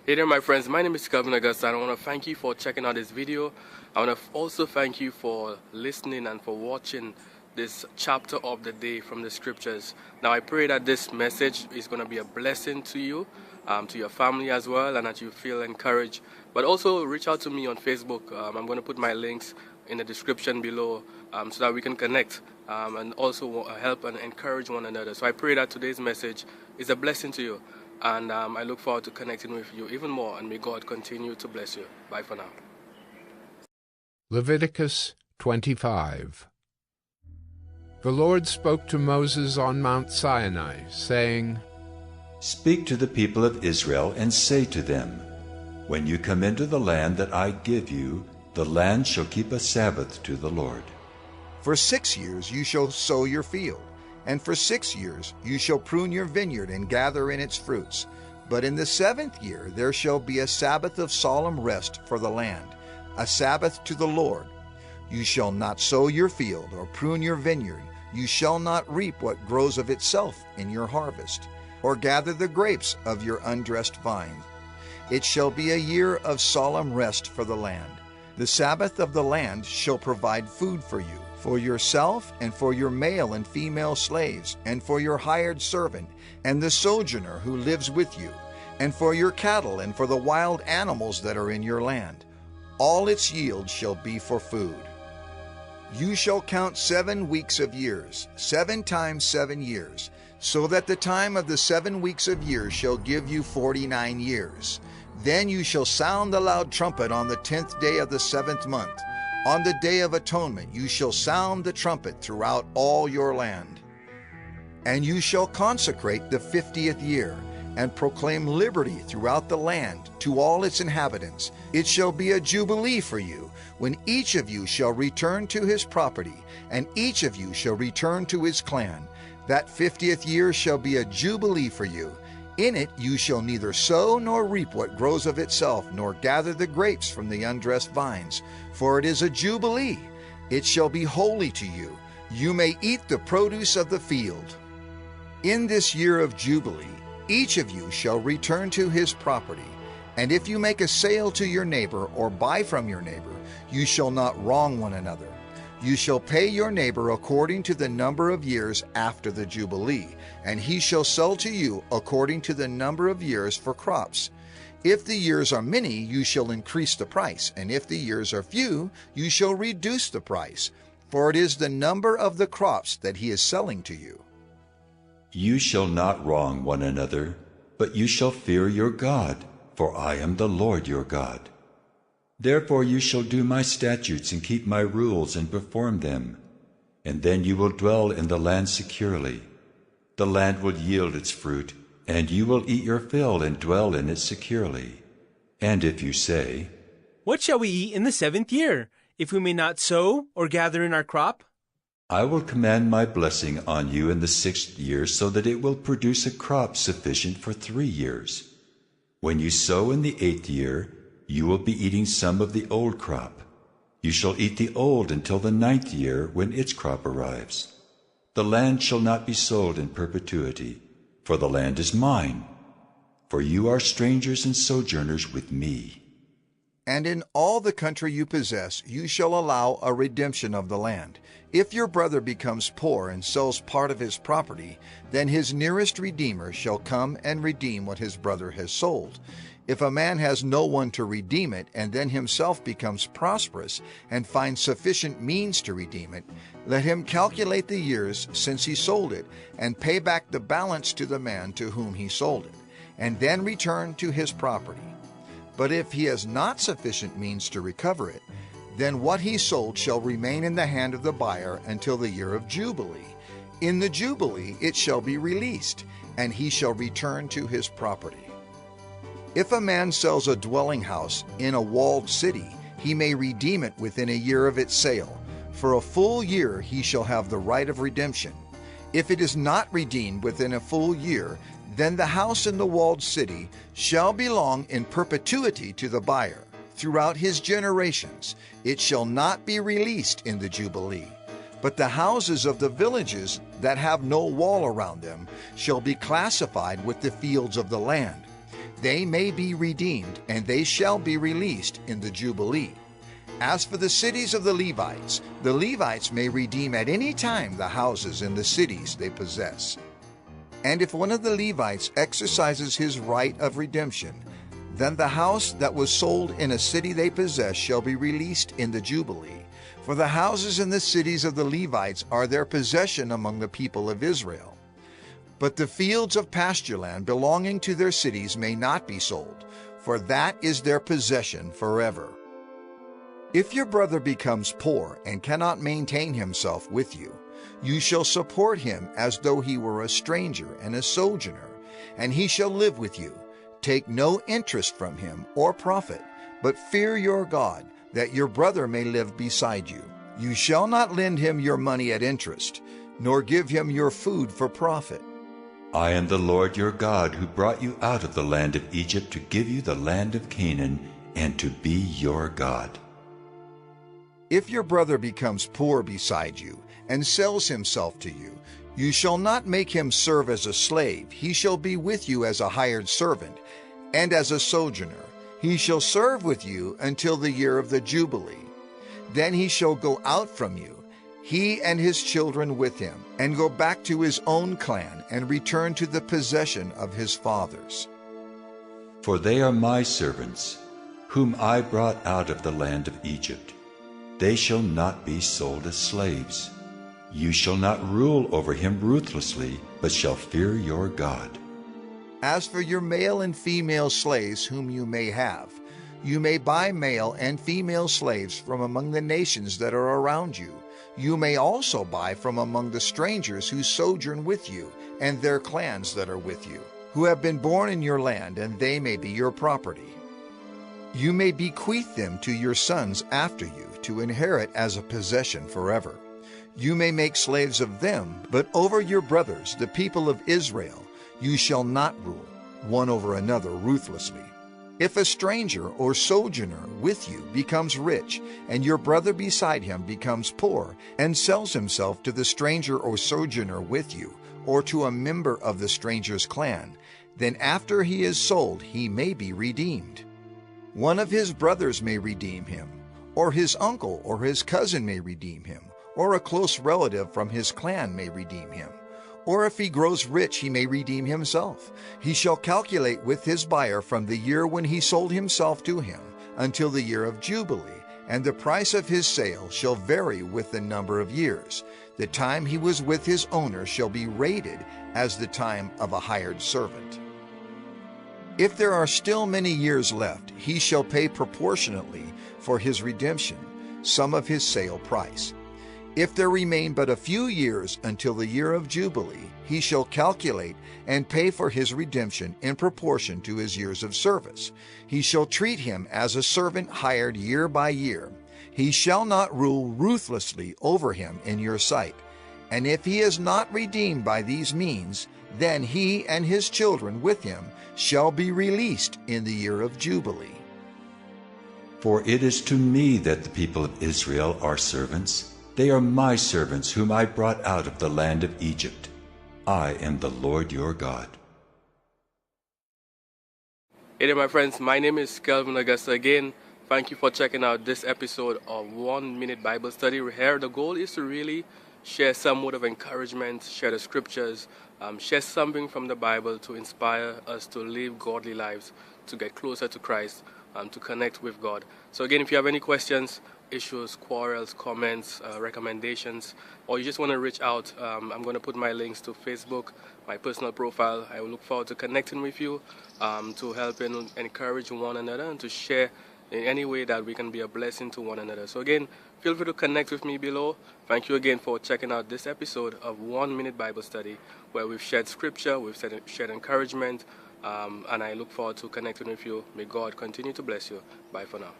Hey there my friends, my name is Kevin Augusta and I want to thank you for checking out this video. I want to also thank you for listening and for watching this chapter of the day from the scriptures. Now I pray that this message is going to be a blessing to you, to your family as well, and that you feel encouraged. But also reach out to me on Facebook. I'm going to put my links in the description below so that we can connect and also help and encourage one another. So I pray that today's message is a blessing to you. And I look forward to connecting with you even more, and may God continue to bless you. Bye for now. Leviticus 25. The Lord spoke to Moses on Mount Sinai, saying, Speak to the people of Israel and say to them, When you come into the land that I give you, the land shall keep a Sabbath to the Lord. For 6 years you shall sow your field, and for 6 years you shall prune your vineyard and gather in its fruits. But in the 7th year there shall be a Sabbath of solemn rest for the land, a Sabbath to the Lord. You shall not sow your field or prune your vineyard. You shall not reap what grows of itself in your harvest, or gather the grapes of your undressed vine. It shall be a year of solemn rest for the land. The Sabbath of the land shall provide food for you, for yourself and for your male and female slaves, and for your hired servant, and the sojourner who lives with you, and for your cattle and for the wild animals that are in your land. All its yield shall be for food. You shall count 7 weeks of years, 7 times 7 years, so that the time of the 7 weeks of years shall give you 49 years. Then you shall sound the loud trumpet on the 10th day of the 7th month. On the Day of Atonement you shall sound the trumpet throughout all your land. And you shall consecrate the 50th year, and proclaim liberty throughout the land to all its inhabitants. It shall be a jubilee for you, when each of you shall return to his property, and each of you shall return to his clan. That 50th year shall be a jubilee for you. In it you shall neither sow nor reap what grows of itself, nor gather the grapes from the undressed vines, for it is a jubilee. It shall be holy to you. You may eat the produce of the field. In this year of jubilee, each of you shall return to his property. And if you make a sale to your neighbor or buy from your neighbor, you shall not wrong one another. You shall pay your neighbor according to the number of years after the Jubilee, and he shall sell to you according to the number of years for crops. If the years are many, you shall increase the price, and if the years are few, you shall reduce the price, for it is the number of the crops that he is selling to you. You shall not wrong one another, but you shall fear your God, for I am the Lord your God. Therefore you shall do my statutes and keep my rules and perform them, and then you will dwell in the land securely. The land will yield its fruit, and you will eat your fill and dwell in it securely. And if you say, What shall we eat in the 7th year, if we may not sow or gather in our crop? I will command my blessing on you in the 6th year, so that it will produce a crop sufficient for 3 years. When you sow in the 8th year, you will be eating some of the old crop. You shall eat the old until the 9th year, when its crop arrives. The land shall not be sold in perpetuity, for the land is mine. For you are strangers and sojourners with me. And in all the country you possess, you shall allow a redemption of the land. If your brother becomes poor and sells part of his property, then his nearest redeemer shall come and redeem what his brother has sold. If a man has no one to redeem it, and then himself becomes prosperous and finds sufficient means to redeem it, let him calculate the years since he sold it, and pay back the balance to the man to whom he sold it, and then return to his property. But if he has not sufficient means to recover it, then what he sold shall remain in the hand of the buyer until the year of Jubilee. In the Jubilee it shall be released, and he shall return to his property. If a man sells a dwelling house in a walled city, he may redeem it within a year of its sale. For a full year he shall have the right of redemption. If it is not redeemed within a full year, then the house in the walled city shall belong in perpetuity to the buyer throughout his generations. It shall not be released in the Jubilee. But the houses of the villages that have no wall around them shall be classified with the fields of the land. they may be redeemed, and they shall be released in the Jubilee. As for the cities of the Levites may redeem at any time the houses in the cities they possess. And if one of the Levites exercises his right of redemption, then the house that was sold in a city they possess shall be released in the Jubilee. For the houses in the cities of the Levites are their possession among the people of Israel. But the fields of pasture land belonging to their cities may not be sold, for that is their possession forever. If your brother becomes poor and cannot maintain himself with you, you shall support him as though he were a stranger and a sojourner, and he shall live with you. Take no interest from him or profit, but fear your God, that your brother may live beside you. You shall not lend him your money at interest, nor give him your food for profit. I am the Lord your God, who brought you out of the land of Egypt to give you the land of Canaan, and to be your God. If your brother becomes poor beside you, and sells himself to you, you shall not make him serve as a slave. He shall be with you as a hired servant, and as a sojourner. He shall serve with you until the year of the Jubilee. Then he shall go out from you, he and his children with him, and go back to his own clan, and return to the possession of his fathers. For they are my servants, whom I brought out of the land of Egypt. They shall not be sold as slaves. You shall not rule over him ruthlessly, but shall fear your God. As for your male and female slaves whom you may have, you may buy male and female slaves from among the nations that are around you. You may also buy from among the strangers who sojourn with you, and their clans that are with you, who have been born in your land, and they may be your property. You may bequeath them to your sons after you, to inherit as a possession forever. You may make slaves of them, but over your brothers, the people of Israel, you shall not rule, one over another ruthlessly. If a stranger or sojourner with you becomes rich, and your brother beside him becomes poor, and sells himself to the stranger or sojourner with you, or to a member of the stranger's clan, then after he is sold he may be redeemed. One of his brothers may redeem him, or his uncle or his cousin may redeem him, or a close relative from his clan may redeem him. Or if he grows rich, he may redeem himself. He shall calculate with his buyer from the year when he sold himself to him until the year of Jubilee, and the price of his sale shall vary with the number of years. The time he was with his owner shall be rated as the time of a hired servant. If there are still many years left, he shall pay proportionately for his redemption some of his sale price. If there remain but a few years until the year of Jubilee, he shall calculate and pay for his redemption in proportion to his years of service. He shall treat him as a servant hired year by year. He shall not rule ruthlessly over him in your sight. And if he is not redeemed by these means, then he and his children with him shall be released in the year of Jubilee. For it is to me that the people of Israel are servants. They are my servants whom I brought out of the land of Egypt. I am the Lord your God. Hey there, my friends. My name is Kelvin Augusta again. Thank you for checking out this episode of 1 Minute Bible Study. Here, the goal is to really share some word of encouragement, share the scriptures, share something from the Bible to inspire us to live godly lives, to get closer to Christ, to connect with God. So again, if you have any questions, issues, quarrels, comments, recommendations, or you just want to reach out, I'm going to put my links to Facebook, my personal profile. I will look forward to connecting with you, to help and encourage one another, and to share in any way that we can be a blessing to one another. So again, feel free to connect with me below. Thank you again for checking out this episode of 1 Minute Bible Study, where we've shared scripture, we've shared encouragement, and I look forward to connecting with you. May God continue to bless you. Bye for now.